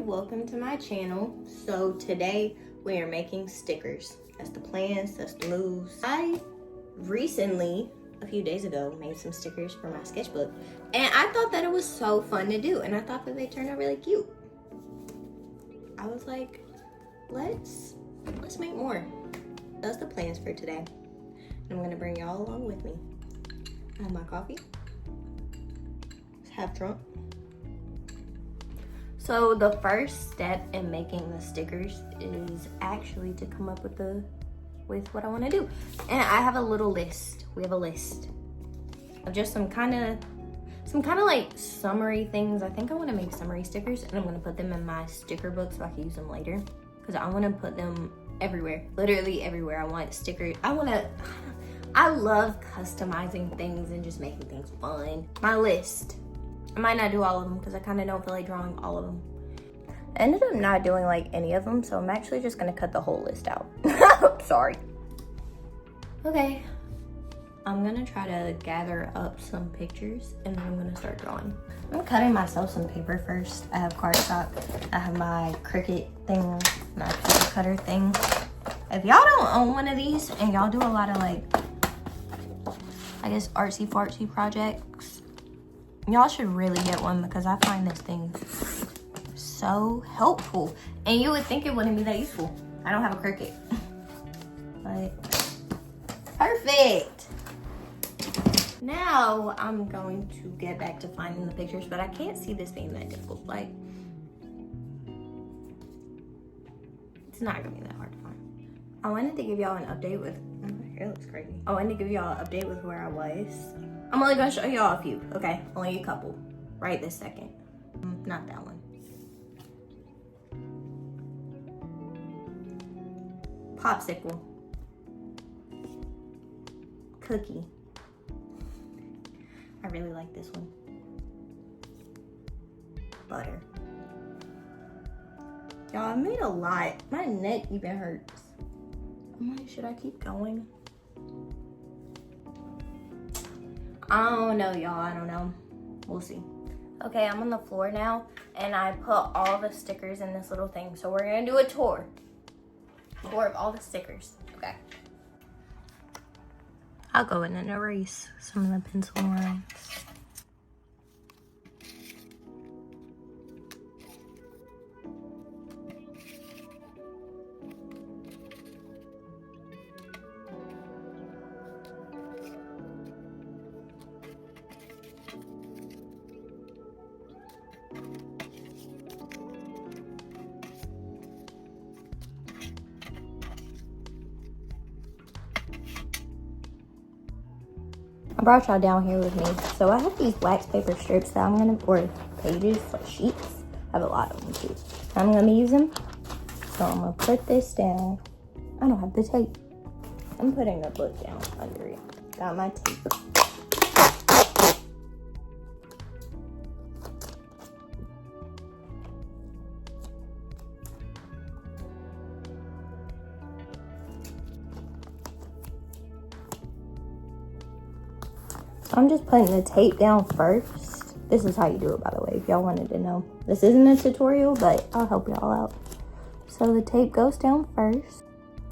welcome to my channel. So today we are making stickers. That's the plans, that's the moves. I recently, a few days ago, made some stickers for my sketchbook, and I thought that it was so fun to do, and I thought that they turned out really cute. I was like, let's make more. That's the plans for today. I'm gonna bring y'all along with me. I have my coffee. It's half drunk. So the first step in making the stickers is actually to come up with what I want to do. And I have a little list. We have a list of just some kind of like summary things. I think I want to make summary stickers, and I'm going to put them in my sticker book so I can use them later, because I want to put them everywhere, literally everywhere. I want stickers. I love customizing things and just making things fun. My list. I might not do all of them because I kind of don't feel like drawing all of them. I ended up not doing like any of them, so I'm actually just gonna cut the whole list out. Sorry. Okay, I'm gonna try to gather up some pictures and then I'm gonna start drawing. I'm cutting myself some paper first. I have cardstock. I have my Cricut thing, my paper cutter thing. If y'all don't own one of these and y'all do a lot of like, I guess artsy fartsy projects, y'all should really get one, because I find this thing so helpful. And you would think it wouldn't be that useful. I don't have a Cricut. But perfect. Now I'm going to get back to finding the pictures, but I can't see this being that difficult. Like, it's not gonna be that hard to find. I wanted to give y'all an update with, oh, my hair looks crazy. I wanted to give y'all an update with where I was. I'm only gonna show y'all a few, okay? Only a couple, right this second. Not that one. Popsicle. Cookie. I really like this one. Butter. Y'all, I made a lot. My neck even hurts. I'm like, should I keep going? I don't know, y'all. I don't know. We'll see. Okay, I'm on the floor now, and I put all the stickers in this little thing. So we're gonna do a tour. Tour of all the stickers. Okay. I'll go in and erase some of the pencil lines. I brought y'all down here with me. So I have these wax paper strips that I'm gonna, or pages, like sheets. I have a lot of them too. I'm gonna use them. So I'm gonna put this down. I don't have the tape. I'm putting the book down under it. Got my tape. I'm just putting the tape down first. This is how you do it, by the way, if y'all wanted to know. This isn't a tutorial, but I'll help y'all out. So the tape goes down first,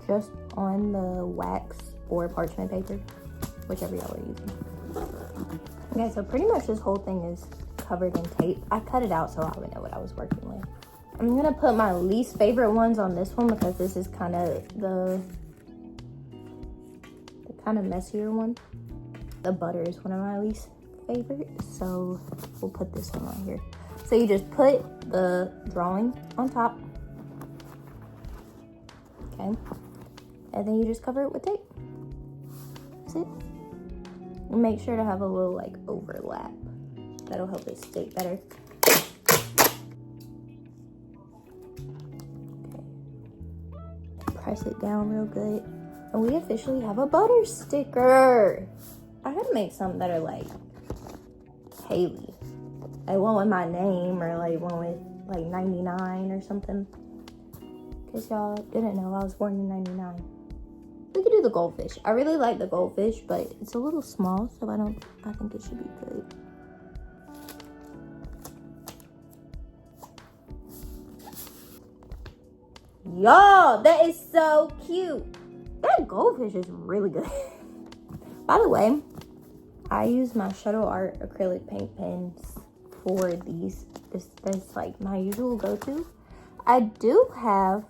just on the wax or parchment paper, whichever y'all are using. Okay, so pretty much this whole thing is covered in tape. I cut it out so I would know what I was working with. I'm gonna put my least favorite ones on this one, because this is kind of the kind of messier one. The butter is one of my least favorites, so we'll put this one on here. So you just put the drawing on top, okay, and then you just cover it with tape. That's it. And make sure to have a little like overlap. That'll help it stick better. Okay. Press it down real good, and we officially have a butter sticker. I gotta make some that are like Haley. Like one with my name, or like one with like 99 or something. Because y'all didn't know I was born in 99. We could do the goldfish. I really like the goldfish, but it's a little small, so I think it should be good. Y'all, that is so cute. That goldfish is really good. By the way, I use my Shadow Art acrylic paint pens for these. That's like my usual go-to. I do have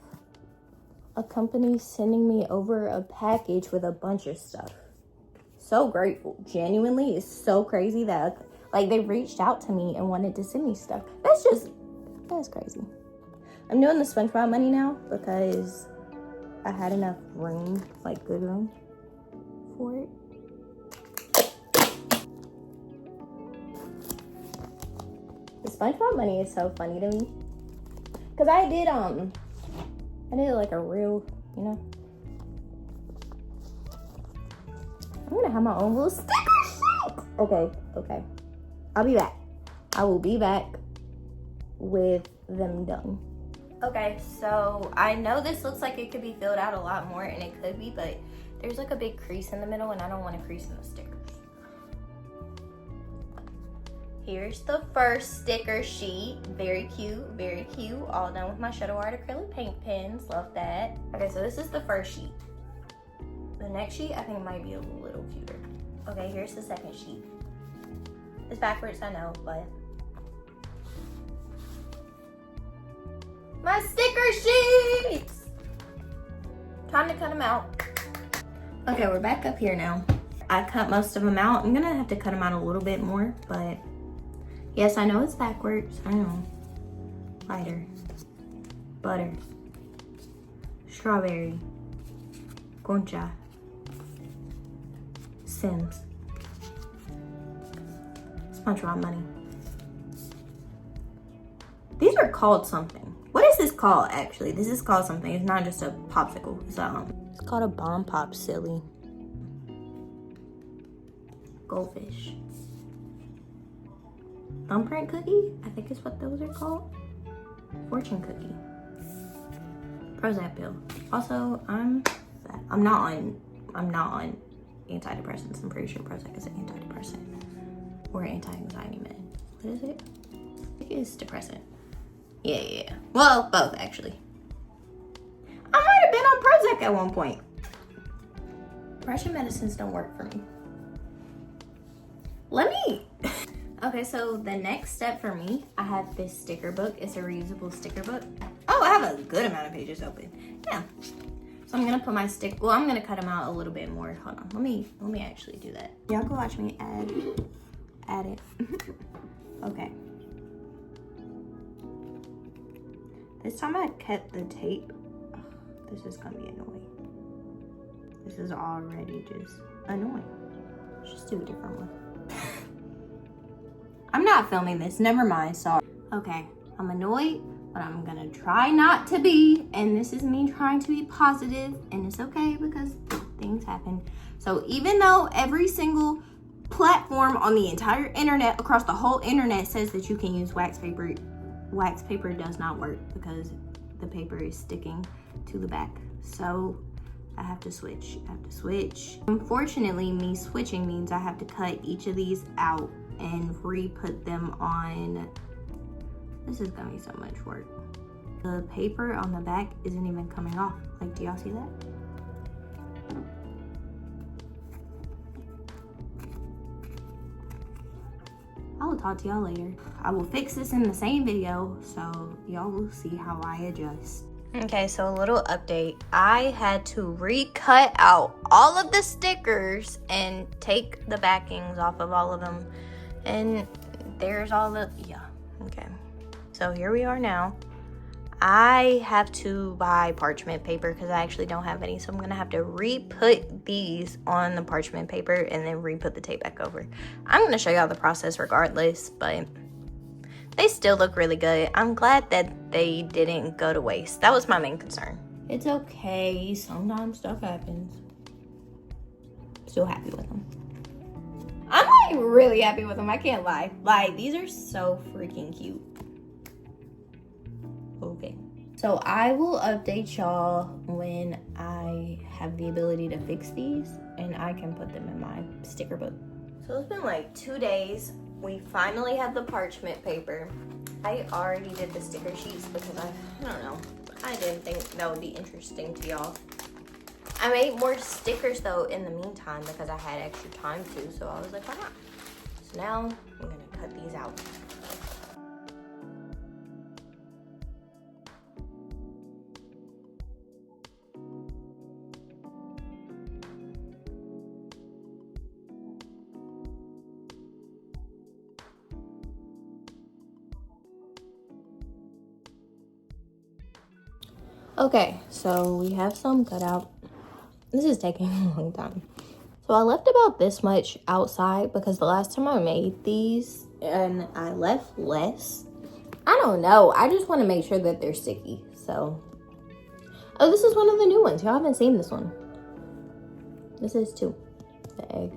a company sending me over a package with a bunch of stuff. So grateful. Genuinely, it's so crazy that like they reached out to me and wanted to send me stuff. That's crazy. I'm doing the SpongeBob money now because I had enough room, like good room for it. The SpongeBob money is so funny to me because I did like a real, you know. I'm gonna have my own little sticker sheet. Okay. I'll be back. I will be back with them done. Okay, so I know this looks like it could be filled out a lot more, and it could be, but there's like a big crease in the middle, and I don't want a crease in the stickers. Here's the first sticker sheet. Very cute, very cute. All done with my Shadow Art acrylic paint pens. Love that. Okay, so this is the first sheet. The next sheet, I think might be a little cuter. Okay, here's the second sheet. It's backwards, I know, but. My sticker sheets! Time to cut them out. Okay, we're back up here now. I cut most of them out. I'm gonna have to cut them out a little bit more, but yes, I know it's backwards. I know. Lighter. Butter. Strawberry. Concha. Sims. SpongeBob money. These are called something. What is this called, actually? This is called something. It's not just a popsicle. It's called a bomb pop, silly. Goldfish. Thumbprint cookie? I think is what those are called. Fortune cookie. Prozac pill. Also, I'm not on antidepressants. I'm pretty sure Prozac is an antidepressant or anti-anxiety med. What is it? I think it's depressant. Yeah. Well, both actually. I might have been on Prozac at one point. Russian medicines don't work for me. Okay, so the next step for me, I have this sticker book. It's a reusable sticker book. Oh, I have a good amount of pages open. Yeah. So I'm gonna put my I'm gonna cut them out a little bit more. Hold on, let me actually do that. Y'all go watch me add it. Okay. This time I kept the tape. Ugh, this is gonna be annoying. This is already just annoying. Let's just do a different one. I'm not filming this, never mind, sorry. Okay, I'm annoyed, but I'm gonna try not to be, and this is me trying to be positive, and it's okay because things happen. So even though every single platform on the entire internet, across the whole internet, says that you can use wax paper does not work because the paper is sticking to the back. So I have to switch. Unfortunately, me switching means I have to cut each of these out and re-put them on. This is gonna be so much work. The paper on the back isn't even coming off. Like, do y'all see that? I will talk to y'all later. I will fix this in the same video, so y'all will see how I adjust. Okay, so a little update. I had to recut out all of the stickers and take the backings off of all of them. And there's all the, yeah, okay. So here we are now. I have to buy parchment paper because I actually don't have any. So I'm gonna have to re-put these on the parchment paper and then re-put the tape back over. I'm gonna show y'all the process regardless, but they still look really good. I'm glad that they didn't go to waste. That was my main concern. It's okay, sometimes stuff happens. Still happy with them. I'm like really happy with them, I can't lie. Like, these are so freaking cute. Okay, so I will update y'all when I have the ability to fix these and I can put them in my sticker book. So it's been like 2 days. We finally have the parchment paper. I already did the sticker sheets because I don't know, I didn't think that would be interesting to y'all. I made more stickers though in the meantime because I had extra time to, so I was like, why not? So now I'm gonna cut these out. Okay, so we have some cut out. This is taking a long time. So I left about this much outside because the last time I made these and I left less. I don't know. I just want to make sure that they're sticky. So, oh, this is one of the new ones. Y'all haven't seen this one. This is 2, the egg.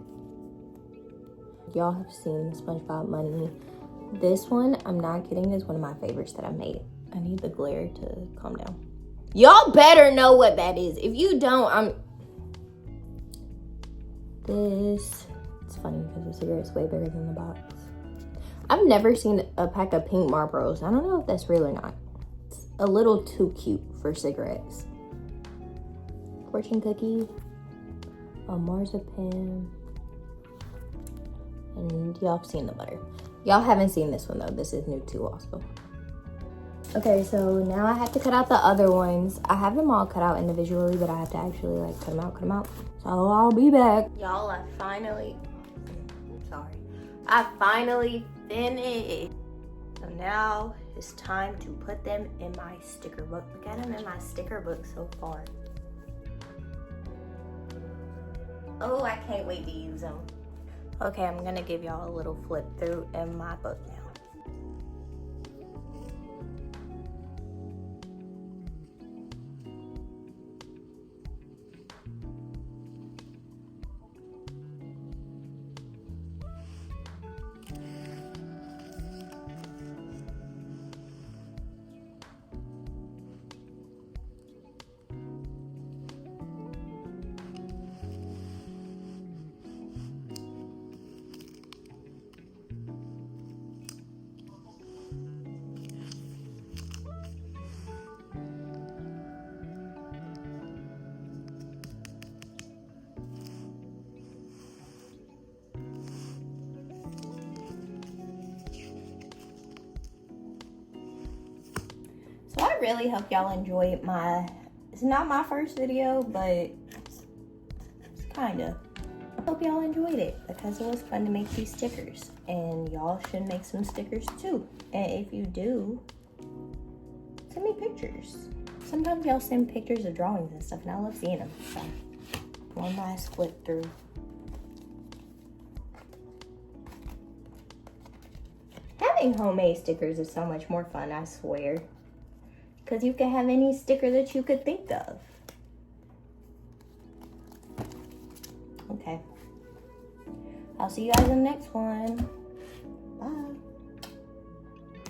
Y'all have seen the SpongeBob Money. This one, I'm not kidding, is one of my favorites that I made. I need the glare to calm down. Y'all better know what that is. If you don't, it's funny because the cigarette's way bigger than the box. I've never seen a pack of pink Marlboros. I don't know if that's real or not. It's a little too cute for cigarettes. Fortune cookie, a marzipan, and y'all have seen the butter. Y'all haven't seen this one though. This is new too also. Okay, so now I have to cut out the other ones. I have them all cut out individually, but I have to actually like cut them out. So I'll be back. Y'all, I finally finished. So now it's time to put them in my sticker book. Look at them in my sticker book so far. Oh, I can't wait to use them. Okay, I'm gonna give y'all a little flip through in my book now. So I really hope y'all enjoyed it's not my first video, but it's kinda. I hope y'all enjoyed it because it was fun to make these stickers. And y'all should make some stickers too. And if you do, send me pictures. Sometimes y'all send pictures of drawings and stuff and I love seeing them. So, one last flip through. Having homemade stickers is so much more fun, I swear. Because you can have any sticker that you could think of. Okay. I'll see you guys in the next one.